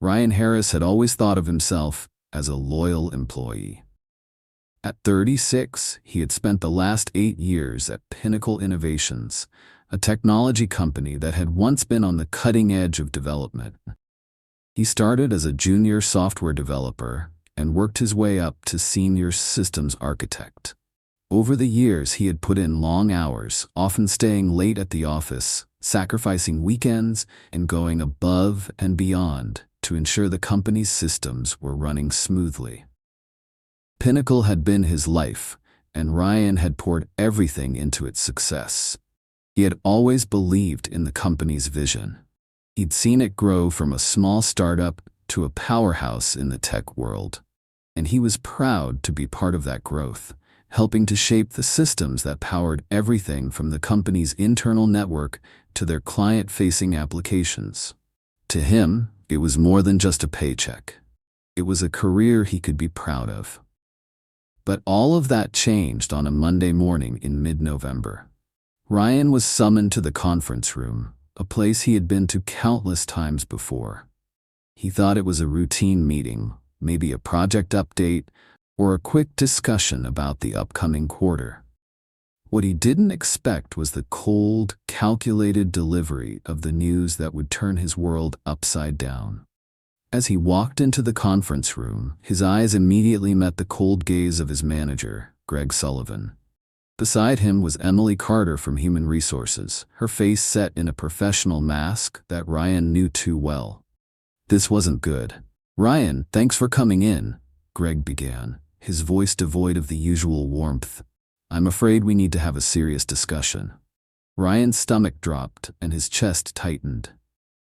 Ryan Harris had always thought of himself as a loyal employee. At 36, he had spent the last 8 years at Pinnacle Innovations, a technology company that had once been on the cutting edge of development. He started as a junior software developer and worked his way up to senior systems architect. Over the years, he had put in long hours, often staying late at the office, sacrificing weekends, and going above and beyond to ensure the company's systems were running smoothly. Pinnacle had been his life, and Ryan had poured everything into its success. He had always believed in the company's vision. He'd seen it grow from a small startup to a powerhouse in the tech world, and he was proud to be part of that growth, helping to shape the systems that powered everything from the company's internal network to their client-facing applications. To him, it was more than just a paycheck. It was a career he could be proud of. But all of that changed on a Monday morning in mid-November. Ryan was summoned to the conference room, a place he had been to countless times before. He thought it was a routine meeting, maybe a project update, or a quick discussion about the upcoming quarter. What he didn't expect was the cold, calculated delivery of the news that would turn his world upside down. As he walked into the conference room, his eyes immediately met the cold gaze of his manager, Greg Sullivan. Beside him was Emily Carter from Human Resources, her face set in a professional mask that Ryan knew too well. This wasn't good. "Ryan, thanks for coming in," Greg began, his voice devoid of the usual warmth. "I'm afraid we need to have a serious discussion." Ryan's stomach dropped and his chest tightened.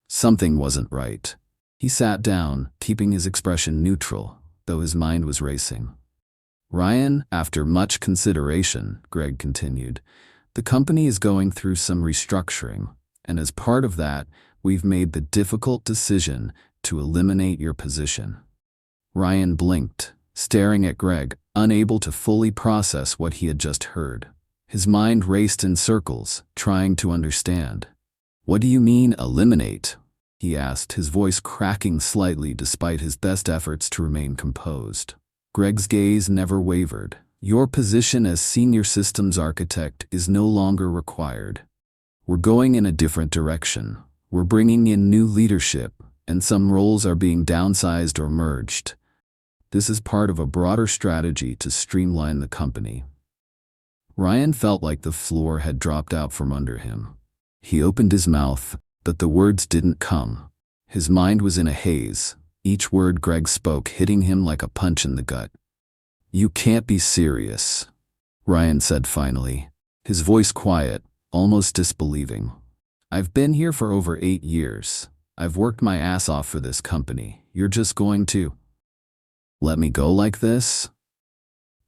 Something wasn't right. He sat down, keeping his expression neutral, though his mind was racing. "Ryan, after much consideration," Greg continued, "the company is going through some restructuring, and as part of that, we've made the difficult decision to eliminate your position." Ryan blinked, staring at Greg, unable to fully process what he had just heard. His mind raced in circles, trying to understand. "What do you mean, eliminate?" he asked, his voice cracking slightly despite his best efforts to remain composed. Greg's gaze never wavered. "Your position as senior systems architect is no longer required. We're going in a different direction. We're bringing in new leadership, and some roles are being downsized or merged. This is part of a broader strategy to streamline the company." Ryan felt like the floor had dropped out from under him. He opened his mouth, but the words didn't come. His mind was in a haze, each word Greg spoke hitting him like a punch in the gut. "You can't be serious," Ryan said finally, his voice quiet, almost disbelieving. "I've been here for over 8 years. I've worked my ass off for this company. You're just going to let me go like this?"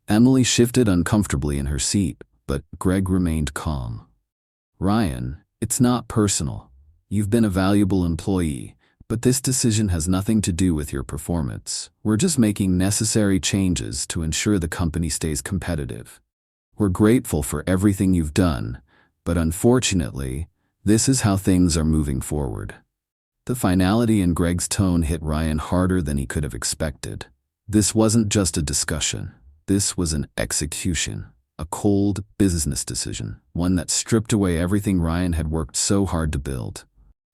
Emily shifted uncomfortably in her seat, but Greg remained calm. "Ryan, it's not personal. You've been a valuable employee, but this decision has nothing to do with your performance. We're just making necessary changes to ensure the company stays competitive. We're grateful for everything you've done, but unfortunately, this is how things are moving forward." The finality in Greg's tone hit Ryan harder than he could have expected. This wasn't just a discussion. This was an execution, a cold business decision, one that stripped away everything Ryan had worked so hard to build.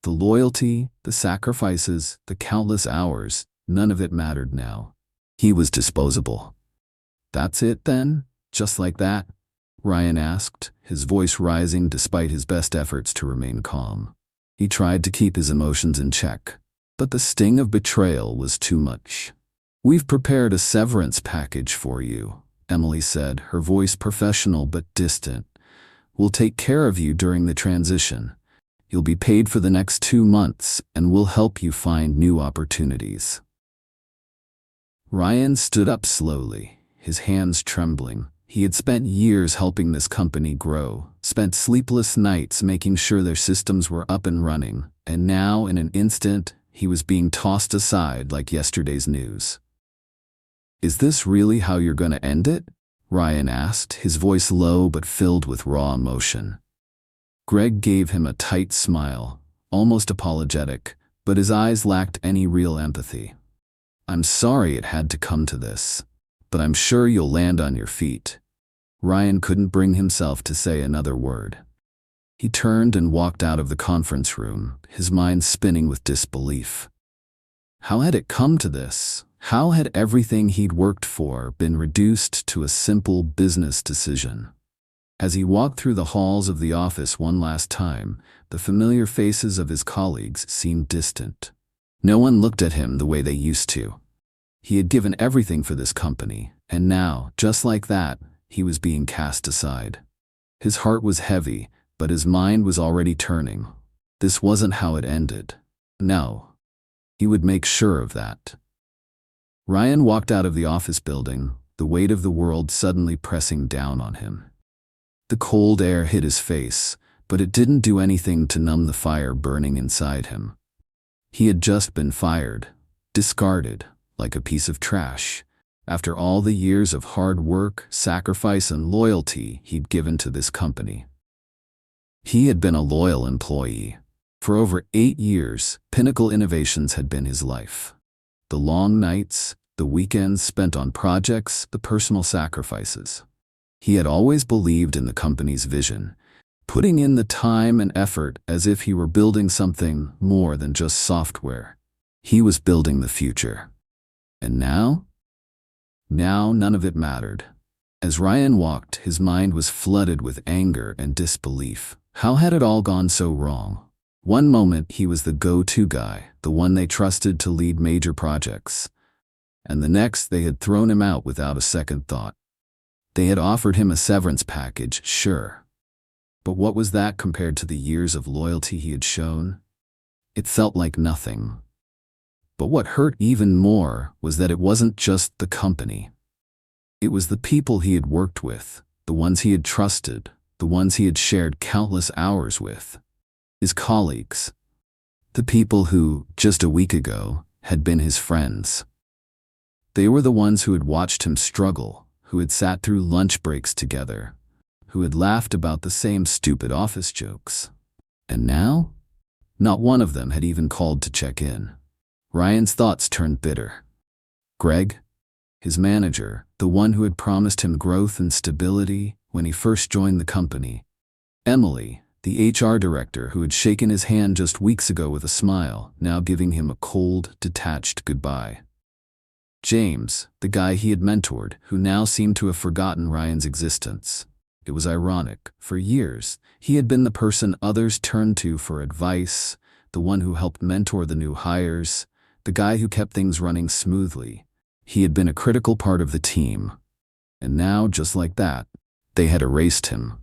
The loyalty, the sacrifices, the countless hours, none of it mattered now. He was disposable. "That's it then? Just like that?" Ryan asked, his voice rising despite his best efforts to remain calm. He tried to keep his emotions in check, but the sting of betrayal was too much. "We've prepared a severance package for you," Emily said, her voice professional but distant. "We'll take care of you during the transition. You'll be paid for the next 2 months, and we'll help you find new opportunities." Ryan stood up slowly, his hands trembling. He had spent years helping this company grow, spent sleepless nights making sure their systems were up and running, and now, in an instant, he was being tossed aside like yesterday's news. "Is this really how you're going to end it?" Ryan asked, his voice low but filled with raw emotion. Greg gave him a tight smile, almost apologetic, but his eyes lacked any real empathy. "I'm sorry it had to come to this, but I'm sure you'll land on your feet." Ryan couldn't bring himself to say another word. He turned and walked out of the conference room, his mind spinning with disbelief. How had it come to this? How had everything he'd worked for been reduced to a simple business decision? As he walked through the halls of the office one last time, the familiar faces of his colleagues seemed distant. No one looked at him the way they used to. He had given everything for this company, and now, just like that, he was being cast aside. His heart was heavy, but his mind was already turning. This wasn't how it ended. No. He would make sure of that. Ryan walked out of the office building, the weight of the world suddenly pressing down on him. The cold air hit his face, but it didn't do anything to numb the fire burning inside him. He had just been fired, discarded, like a piece of trash, after all the years of hard work, sacrifice, and loyalty he'd given to this company. He had been a loyal employee. For over 8 years, Pinnacle Innovations had been his life. The long nights, the weekends spent on projects, the personal sacrifices. He had always believed in the company's vision, putting in the time and effort as if he were building something more than just software. He was building the future. And now? Now none of it mattered. As Ryan walked, his mind was flooded with anger and disbelief. How had it all gone so wrong? One moment he was the go-to guy, the one they trusted to lead major projects. And the next they had thrown him out without a second thought. They had offered him a severance package, sure. But what was that compared to the years of loyalty he had shown? It felt like nothing. But what hurt even more was that it wasn't just the company. It was the people he had worked with, the ones he had trusted, the ones he had shared countless hours with. His colleagues. The people who, just a week ago, had been his friends. They were the ones who had watched him struggle, who had sat through lunch breaks together, who had laughed about the same stupid office jokes. And now? Not one of them had even called to check in. Ryan's thoughts turned bitter. Greg, his manager, the one who had promised him growth and stability when he first joined the company. Emily, the HR director who had shaken his hand just weeks ago with a smile, now giving him a cold, detached goodbye. James, the guy he had mentored, who now seemed to have forgotten Ryan's existence. It was ironic. For years, he had been the person others turned to for advice, the one who helped mentor the new hires, the guy who kept things running smoothly. He had been a critical part of the team. And now, just like that, they had erased him.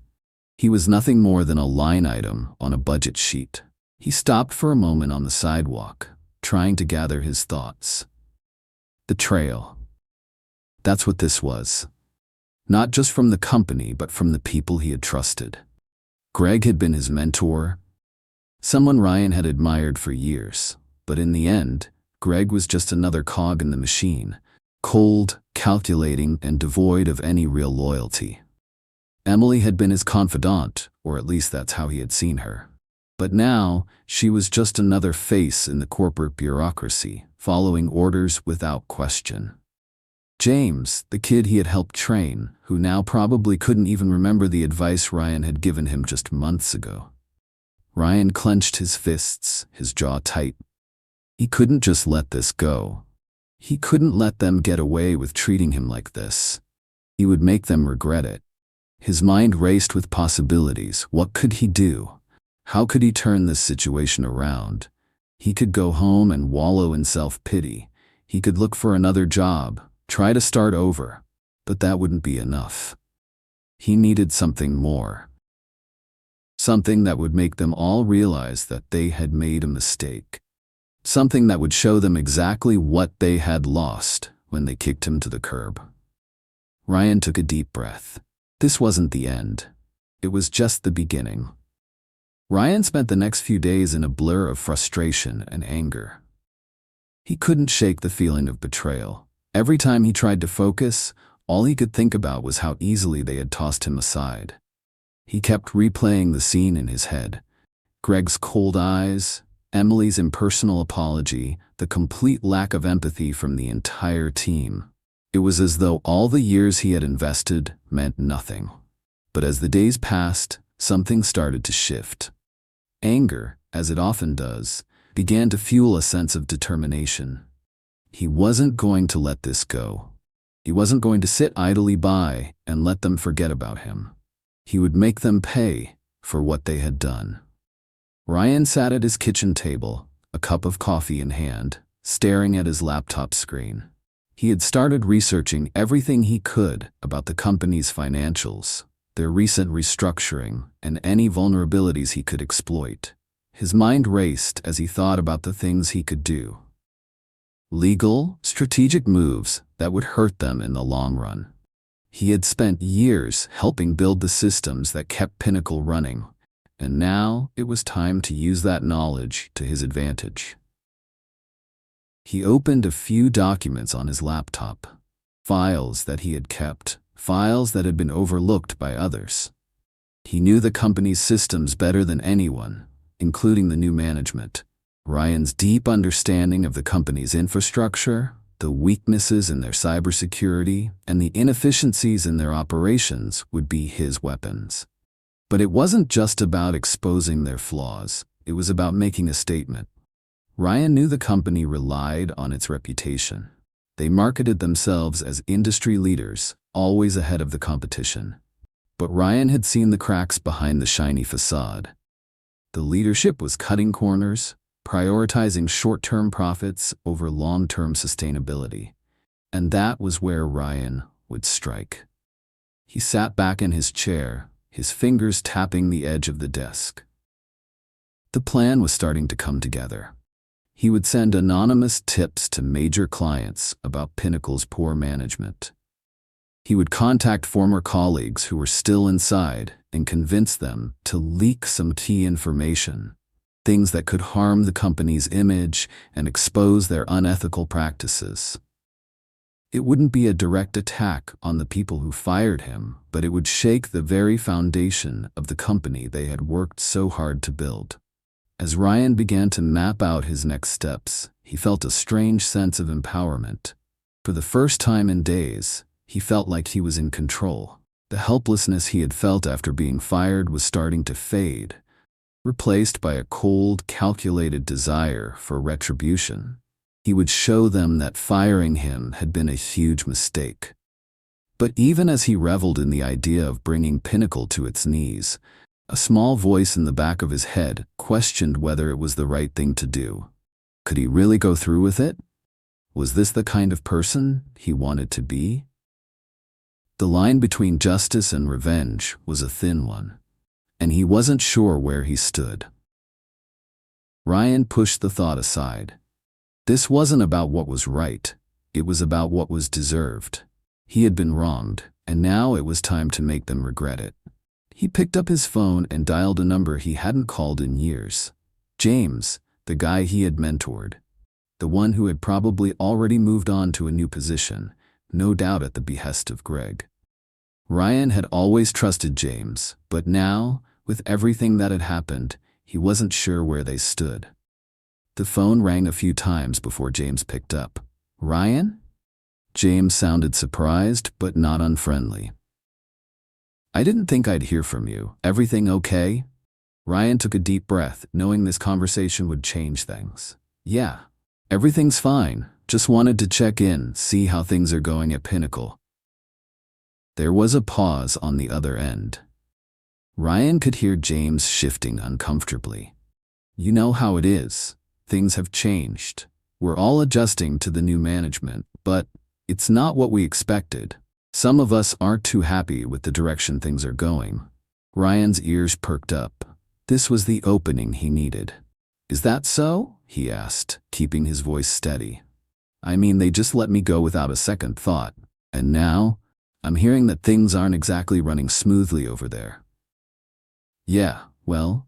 He was nothing more than a line item on a budget sheet. He stopped for a moment on the sidewalk, trying to gather his thoughts. Betrayal. That's what this was. Not just from the company, but from the people he had trusted. Greg had been his mentor, someone Ryan had admired for years. But in the end, Greg was just another cog in the machine, cold, calculating, and devoid of any real loyalty. Emily had been his confidant, or at least that's how he had seen her. But now, she was just another face in the corporate bureaucracy, following orders without question. James, the kid he had helped train, who now probably couldn't even remember the advice Ryan had given him just months ago. Ryan clenched his fists, his jaw tight. He couldn't just let this go. He couldn't let them get away with treating him like this. He would make them regret it. His mind raced with possibilities. What could he do? How could he turn this situation around? He could go home and wallow in self-pity. He could look for another job, try to start over. But that wouldn't be enough. He needed something more. Something that would make them all realize that they had made a mistake. Something that would show them exactly what they had lost when they kicked him to the curb. Ryan took a deep breath. This wasn't the end. It was just the beginning. Ryan spent the next few days in a blur of frustration and anger. He couldn't shake the feeling of betrayal. Every time he tried to focus, all he could think about was how easily they had tossed him aside. He kept replaying the scene in his head. Greg's cold eyes, Emily's impersonal apology, the complete lack of empathy from the entire team. It was as though all the years he had invested meant nothing. But as the days passed, something started to shift. Anger, as it often does, began to fuel a sense of determination. He wasn't going to let this go. He wasn't going to sit idly by and let them forget about him. He would make them pay for what they had done. Ryan sat at his kitchen table, a cup of coffee in hand, staring at his laptop screen. He had started researching everything he could about the company's financials, their recent restructuring, and any vulnerabilities he could exploit. His mind raced as he thought about the things he could do. Legal, strategic moves that would hurt them in the long run. He had spent years helping build the systems that kept Pinnacle running, and now it was time to use that knowledge to his advantage. He opened a few documents on his laptop, files that he had kept, files that had been overlooked by others. He knew the company's systems better than anyone, including the new management. Ryan's deep understanding of the company's infrastructure, the weaknesses in their cybersecurity, and the inefficiencies in their operations would be his weapons. But it wasn't just about exposing their flaws, it was about making a statement. Ryan knew the company relied on its reputation. They marketed themselves as industry leaders, always ahead of the competition. But Ryan had seen the cracks behind the shiny facade. The leadership was cutting corners, prioritizing short-term profits over long-term sustainability. And that was where Ryan would strike. He sat back in his chair, his fingers tapping the edge of the desk. The plan was starting to come together. He would send anonymous tips to major clients about Pinnacle's poor management. He would contact former colleagues who were still inside and convince them to leak some key information, things that could harm the company's image and expose their unethical practices. It wouldn't be a direct attack on the people who fired him, but it would shake the very foundation of the company they had worked so hard to build. As Ryan began to map out his next steps, he felt a strange sense of empowerment. For the first time in days, he felt like he was in control. The helplessness he had felt after being fired was starting to fade, replaced by a cold, calculated desire for retribution. He would show them that firing him had been a huge mistake. But even as he reveled in the idea of bringing Pinnacle to its knees, a small voice in the back of his head questioned whether it was the right thing to do. Could he really go through with it? Was this the kind of person he wanted to be? The line between justice and revenge was a thin one, and he wasn't sure where he stood. Ryan pushed the thought aside. This wasn't about what was right, it was about what was deserved. He had been wronged, and now it was time to make them regret it. He picked up his phone and dialed a number he hadn't called in years. James, the guy he had mentored. The one who had probably already moved on to a new position, no doubt at the behest of Greg. Ryan had always trusted James, but now, with everything that had happened, he wasn't sure where they stood. The phone rang a few times before James picked up. Ryan? James sounded surprised, but not unfriendly. I didn't think I'd hear from you. Everything okay? Ryan took a deep breath, knowing this conversation would change things. Yeah, everything's fine. Just wanted to check in, see how things are going at Pinnacle. There was a pause on the other end. Ryan could hear James shifting uncomfortably. You know how it is. Things have changed. We're all adjusting to the new management, but it's not what we expected. Some of us aren't too happy with the direction things are going. Ryan's ears perked up. This was the opening he needed. Is that so? He asked, keeping his voice steady. I mean, they just let me go without a second thought. And now, I'm hearing that things aren't exactly running smoothly over there. Yeah, well,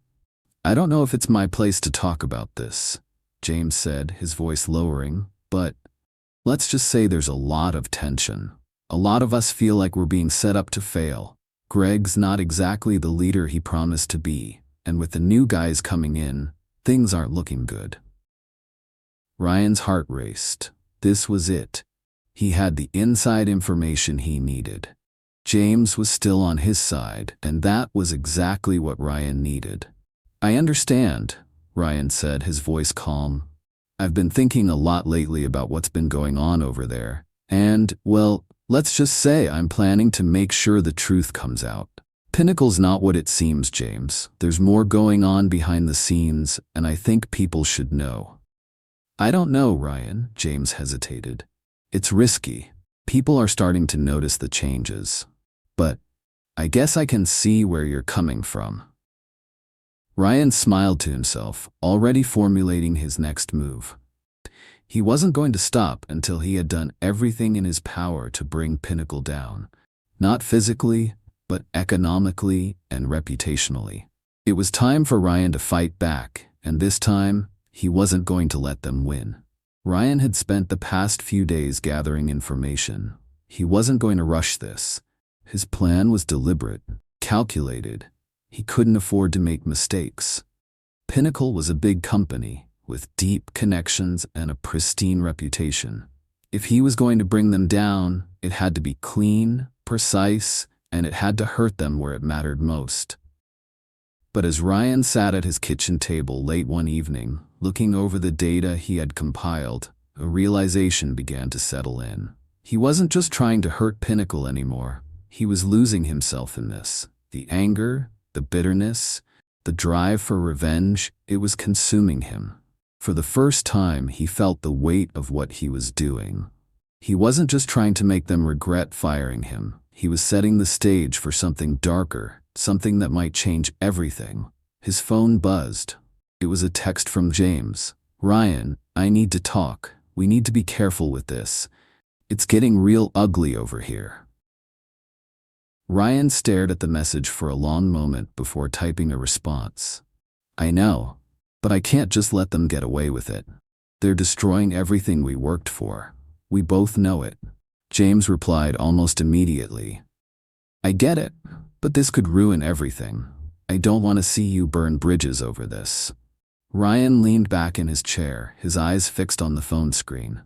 I don't know if it's my place to talk about this, James said, his voice lowering, but let's just say there's a lot of tension. A lot of us feel like we're being set up to fail. Greg's not exactly the leader he promised to be, and with the new guys coming in, Things aren't looking good. Ryan's heart raced. This was it. He had the inside information he needed. James was still on his side, and that was exactly what Ryan needed. "I understand," Ryan said, his voice calm. "I've been thinking a lot lately about what's been going on over there, and, well, let's just say I'm planning to make sure the truth comes out. Pinnacle's not what it seems, James. There's more going on behind the scenes, and I think people should know." "I don't know, Ryan," James hesitated. "It's risky. People are starting to notice the changes. But I guess I can see where you're coming from." Ryan smiled to himself, already formulating his next move. He wasn't going to stop until he had done everything in his power to bring Pinnacle down. Not physically, but economically and reputationally. It was time for Ryan to fight back, and this time, he wasn't going to let them win. Ryan had spent the past few days gathering information. He wasn't going to rush this. His plan was deliberate, calculated. He couldn't afford to make mistakes. Pinnacle was a big company with deep connections and a pristine reputation. If he was going to bring them down, it had to be clean, precise, and it had to hurt them where it mattered most. But as Ryan sat at his kitchen table late one evening, looking over the data he had compiled, a realization began to settle in. He wasn't just trying to hurt Pinnacle anymore. He was losing himself in this. The anger, the bitterness, the drive for revenge, it was consuming him. For the first time, he felt the weight of what he was doing. He wasn't just trying to make them regret firing him. He was setting the stage for something darker, something that might change everything. His phone buzzed. It was a text from James. "Ryan, I need to talk. We need to be careful with this. It's getting real ugly over here." Ryan stared at the message for a long moment before typing a response. "I know, but I can't just let them get away with it. They're destroying everything we worked for. We both know it." James replied almost immediately. "I get it, but this could ruin everything. I don't want to see you burn bridges over this." Ryan leaned back in his chair, his eyes fixed on the phone screen.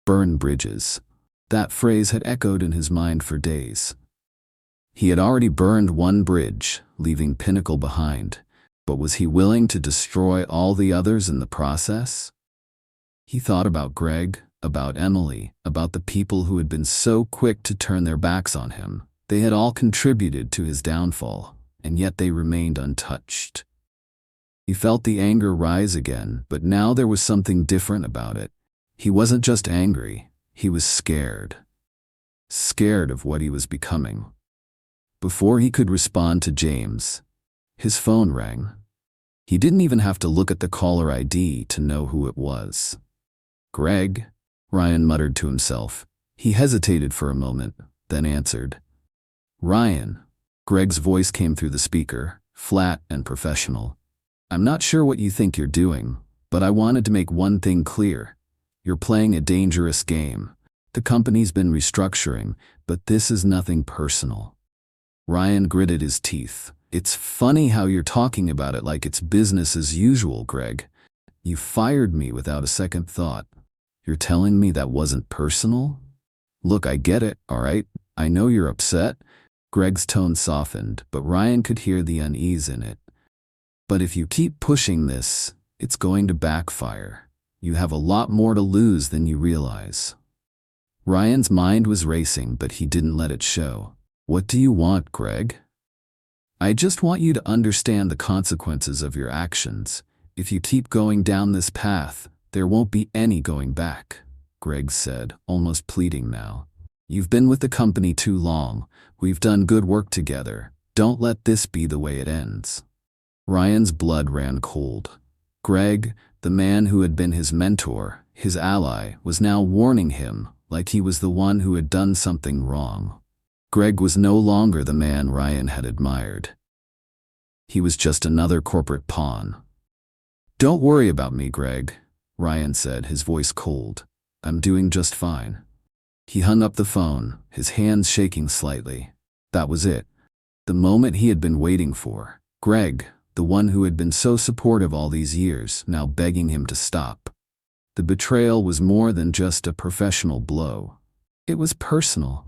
Burn bridges. That phrase had echoed in his mind for days. He had already burned one bridge, leaving Pinnacle behind, but was he willing to destroy all the others in the process? He thought about Greg, about Emily, about the people who had been so quick to turn their backs on him. They had all contributed to his downfall, and yet they remained untouched. He felt the anger rise again, but now there was something different about it. He wasn't just angry, he was scared. Scared of what he was becoming. Before he could respond to James, his phone rang. He didn't even have to look at the caller ID to know who it was. "Greg," Ryan muttered to himself. He hesitated for a moment, then answered. "Ryan." Greg's voice came through the speaker, flat and professional. "I'm not sure what you think you're doing, but I wanted to make one thing clear. You're playing a dangerous game. The company's been restructuring, but this is nothing personal." Ryan gritted his teeth. "It's funny how you're talking about it like it's business as usual, Greg. You fired me without a second thought. You're telling me that wasn't personal? Look, I get it, all right? I know you're upset." Greg's tone softened, but Ryan could hear the unease in it. "But if you keep pushing this, it's going to backfire. You have a lot more to lose than you realize." Ryan's mind was racing, but he didn't let it show. "What do you want, Greg?" "I just want you to understand the consequences of your actions. If you keep going down this path, there won't be any going back," Greg said, almost pleading now. "You've been with the company too long. We've done good work together. Don't let this be the way it ends." Ryan's blood ran cold. Greg, the man who had been his mentor, his ally, was now warning him like he was the one who had done something wrong. Greg was no longer the man Ryan had admired. He was just another corporate pawn. "Don't worry about me, Greg," Ryan said, his voice cold. "I'm doing just fine." He hung up the phone, his hands shaking slightly. That was it. The moment he had been waiting for. "Greg," the one who had been so supportive all these years, now begging him to stop. The betrayal was more than just a professional blow. It was personal.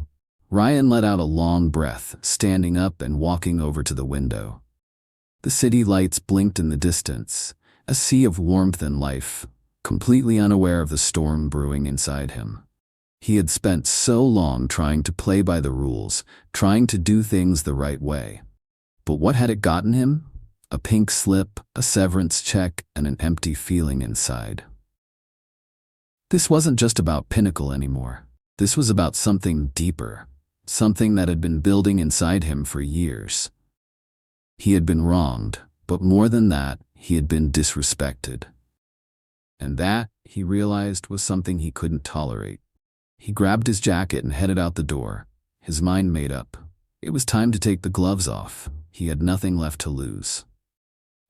Ryan let out a long breath, standing up and walking over to the window. The city lights blinked in the distance, a sea of warmth and life, completely unaware of the storm brewing inside him. He had spent so long trying to play by the rules, trying to do things the right way. But what had it gotten him? A pink slip, a severance check, and an empty feeling inside. This wasn't just about Pinnacle anymore. This was about something deeper, something that had been building inside him for years. He had been wronged, but more than that, he had been disrespected. And that, he realized, was something he couldn't tolerate. He grabbed his jacket and headed out the door, his mind made up. It was time to take the gloves off. He had nothing left to lose.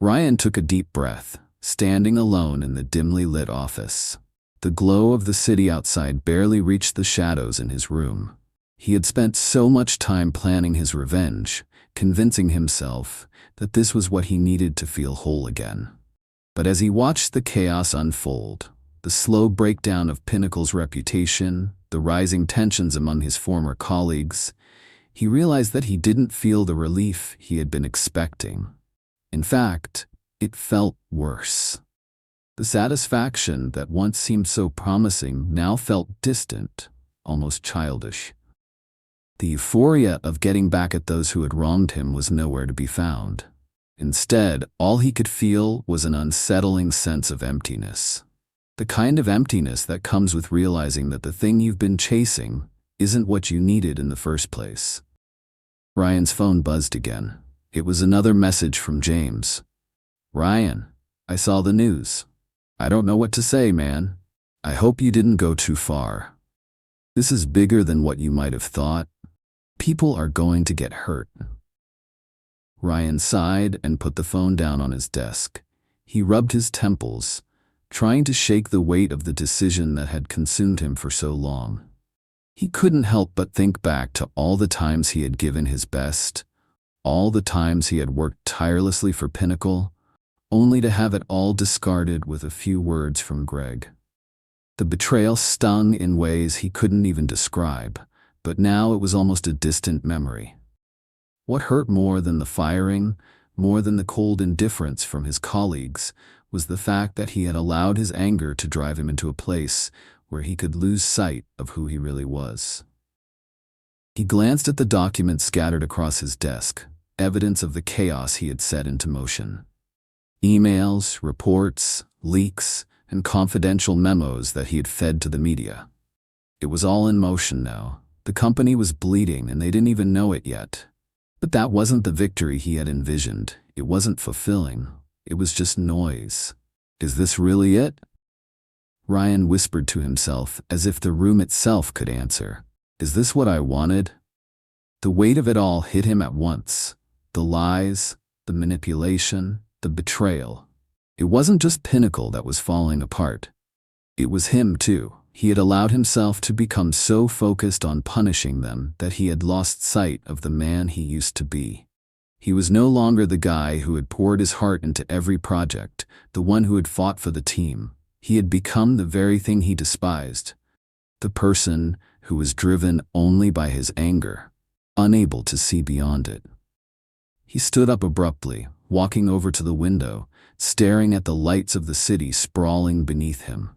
Ryan took a deep breath, standing alone in the dimly lit office. The glow of the city outside barely reached the shadows in his room. He had spent so much time planning his revenge, convincing himself that this was what he needed to feel whole again. But as he watched the chaos unfold, the slow breakdown of Pinnacle's reputation, the rising tensions among his former colleagues, he realized that he didn't feel the relief he had been expecting. In fact, it felt worse. The satisfaction that once seemed so promising now felt distant, almost childish. The euphoria of getting back at those who had wronged him was nowhere to be found. Instead, all he could feel was an unsettling sense of emptiness. The kind of emptiness that comes with realizing that the thing you've been chasing isn't what you needed in the first place. Ryan's phone buzzed again. It was another message from James. "Ryan, I saw the news. I don't know what to say, man. I hope you didn't go too far. This is bigger than what you might have thought. People are going to get hurt." Ryan sighed and put the phone down on his desk. He rubbed his temples, trying to shake the weight of the decision that had consumed him for so long. He couldn't help but think back to all the times he had given his best, all the times he had worked tirelessly for Pinnacle, only to have it all discarded with a few words from Greg. The betrayal stung in ways he couldn't even describe, but now it was almost a distant memory. What hurt more than the firing, more than the cold indifference from his colleagues, was the fact that he had allowed his anger to drive him into a place where he could lose sight of who he really was. He glanced at the documents scattered across his desk, evidence of the chaos he had set into motion. Emails, reports, leaks, and confidential memos that he had fed to the media. It was all in motion now. The company was bleeding and they didn't even know it yet. But that wasn't the victory he had envisioned. It wasn't fulfilling. It was just noise. Is this really it? Ryan whispered to himself as if the room itself could answer. Is this what I wanted? The weight of it all hit him at once. The lies, the manipulation, the betrayal. It wasn't just Pinnacle that was falling apart. It was him too. He had allowed himself to become so focused on punishing them that he had lost sight of the man he used to be. He was no longer the guy who had poured his heart into every project, the one who had fought for the team. He had become the very thing he despised. The person who was driven only by his anger, unable to see beyond it. He stood up abruptly, walking over to the window, staring at the lights of the city sprawling beneath him.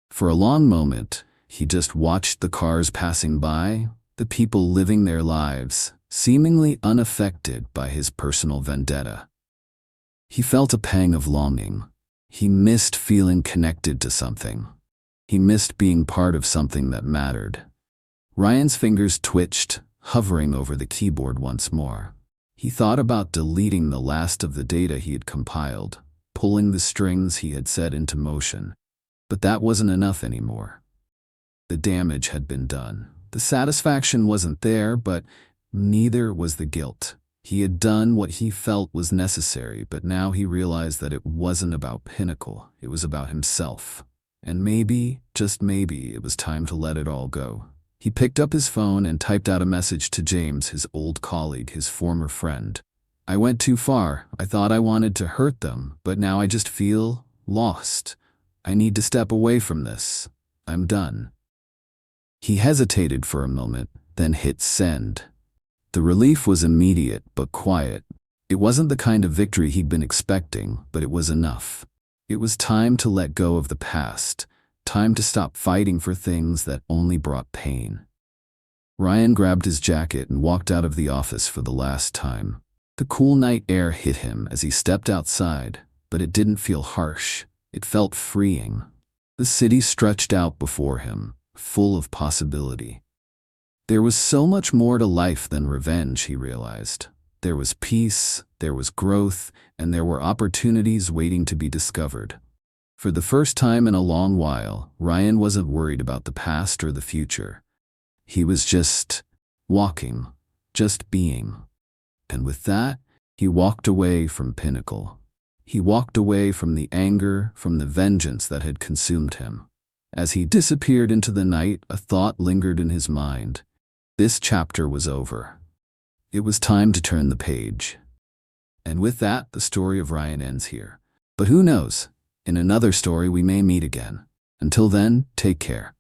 For a long moment, he just watched the cars passing by, the people living their lives, seemingly unaffected by his personal vendetta. He felt a pang of longing. He missed feeling connected to something. He missed being part of something that mattered. Ryan's fingers twitched, hovering over the keyboard once more. He thought about deleting the last of the data he had compiled, pulling the strings he had set into motion. But that wasn't enough anymore. The damage had been done. The satisfaction wasn't there, but neither was the guilt. He had done what he felt was necessary, but now he realized that it wasn't about Pinnacle. It was about himself. And maybe, just maybe, it was time to let it all go. He picked up his phone and typed out a message to James, his old colleague, his former friend. I went too far. I thought I wanted to hurt them, but now I just feel lost. I need to step away from this. I'm done." He hesitated for a moment, then hit send. The relief was immediate but quiet. It wasn't the kind of victory he'd been expecting, but it was enough. It was time to let go of the past, time to stop fighting for things that only brought pain. Ryan grabbed his jacket and walked out of the office for the last time. The cool night air hit him as he stepped outside, but it didn't feel harsh. It felt freeing. The city stretched out before him, full of possibility. There was so much more to life than revenge, he realized. There was peace, there was growth, and there were opportunities waiting to be discovered. For the first time in a long while, Ryan wasn't worried about the past or the future. He was just walking, just being. And with that, he walked away from Pinnacle. He walked away from the anger, from the vengeance that had consumed him. As he disappeared into the night, a thought lingered in his mind. This chapter was over. It was time to turn the page. And with that, the story of Ryan ends here. But who knows? In another story we may meet again. Until then, take care.